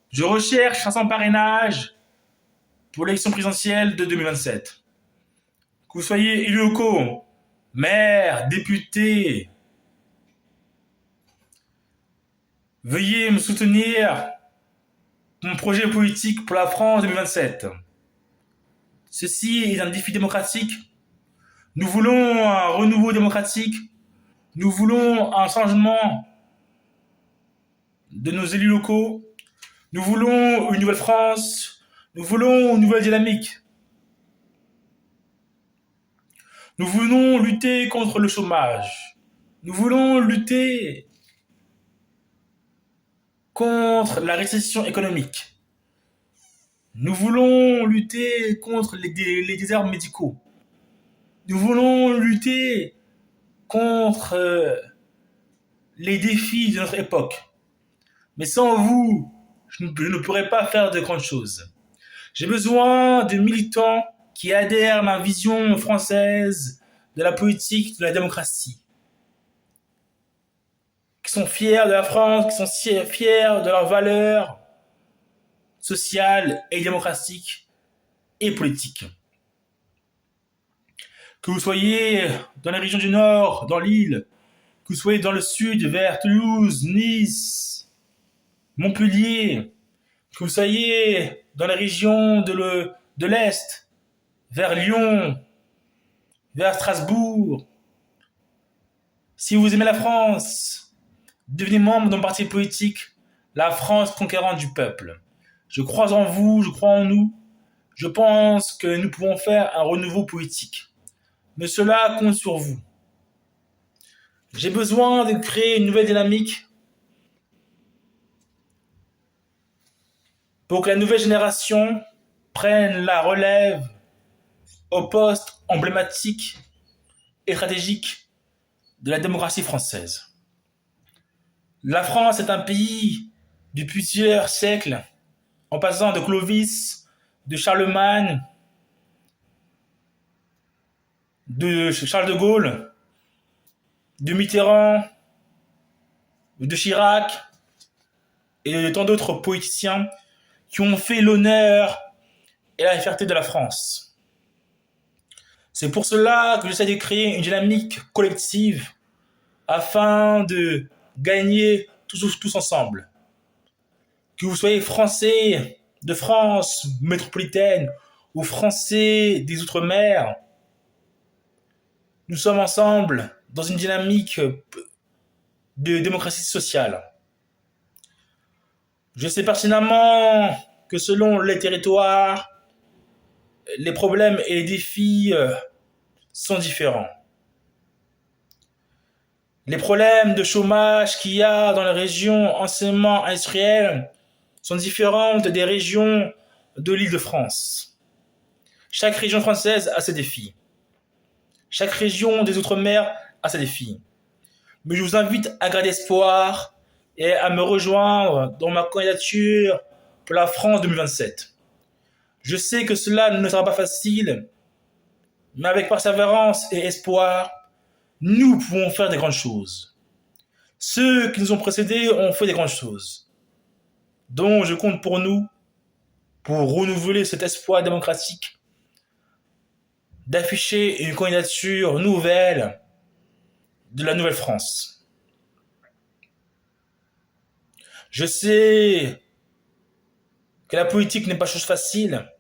Je recherche 500 parrainages pour l'élection présidentielle de 2027. Que vous soyez élus locaux, maires, députés, veuillez me soutenir pour mon projet politique pour la France 2027. Ceci est un défi démocratique. Nous voulons un renouveau démocratique. Nous voulons un changement de nos élus locaux. Nous voulons une nouvelle France. Nous voulons une nouvelle dynamique. Nous voulons lutter contre le chômage. Nous voulons lutter contre la récession économique. Nous voulons lutter contre les déserts médicaux. Nous voulons lutter contre les défis de notre époque. Mais sans vous, je ne pourrais pas faire de grandes choses. J'ai besoin de militants qui adhèrent à ma vision française de la politique, de la démocratie. Qui sont fiers de la France, qui sont fiers de leurs valeurs sociales et démocratiques et politiques. Que vous soyez dans les régions du Nord, dans l'île, que vous soyez dans le Sud, vers Toulouse, Nice, Montpellier, que vous soyez dans les régions de l'Est, vers Lyon, vers Strasbourg. Si vous aimez la France, devenez membre d'un parti politique, la France conquérante du peuple. Je crois en vous, je crois en nous. Je pense que nous pouvons faire un renouveau politique. Mais cela compte sur vous. J'ai besoin de créer une nouvelle dynamique pour que la nouvelle génération prenne la relève au poste emblématique et stratégique de la démocratie française. La France est un pays de plusieurs siècles, en passant de Clovis, de Charlemagne, de Charles de Gaulle, de Mitterrand, de Chirac et de tant d'autres politiciens qui ont fait l'honneur et la fierté de la France. C'est pour cela que j'essaie de créer une dynamique collective afin de gagner tous ensemble. Que vous soyez français de France métropolitaine ou français des Outre-mer, nous sommes ensemble dans une dynamique de démocratie sociale. Je sais pertinemment que selon les territoires, les problèmes et les défis sont différents. Les problèmes de chômage qu'il y a dans les régions anciennement industrielles sont différentes des régions de l'Île-de-France. Chaque région française a ses défis. Chaque région des Outre-mer a ses défis. Mais je vous invite à garder espoir et à me rejoindre dans ma candidature pour la France 2027. Je sais que cela ne sera pas facile, mais avec persévérance et espoir, nous pouvons faire des grandes choses. Ceux qui nous ont précédés ont fait des grandes choses. Donc je compte pour nous, pour renouveler cet espoir démocratique, d'afficher une candidature nouvelle de la nouvelle France. Je sais que la politique n'est pas chose facile,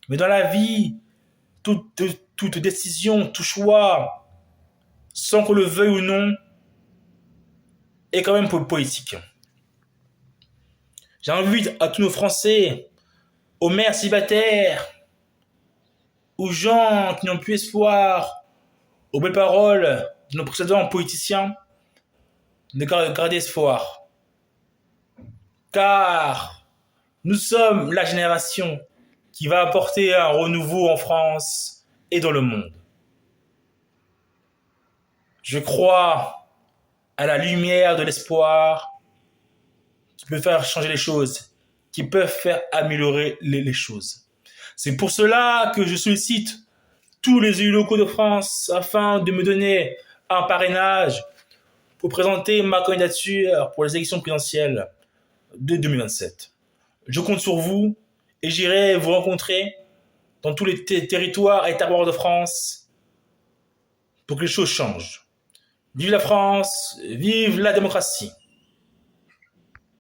mais dans la vie, toute décision, tout choix, sans qu'on le veuille ou non, est quand même politique. J'invite à tous nos Français, aux mères célibataires, aux gens qui n'ont plus espoir, aux belles paroles de nos précédents politiciens, de garder espoir. Car nous sommes la génération qui va apporter un renouveau en France et dans le monde. Je crois à la lumière de l'espoir qui peut faire changer les choses, qui peuvent faire améliorer les choses. C'est pour cela que je sollicite tous les élus locaux de France afin de me donner un parrainage pour présenter ma candidature pour les élections présidentielles de 2027. Je compte sur vous et j'irai vous rencontrer dans tous les territoires et terroirs de France pour que les choses changent. Vive la France, vive la démocratie.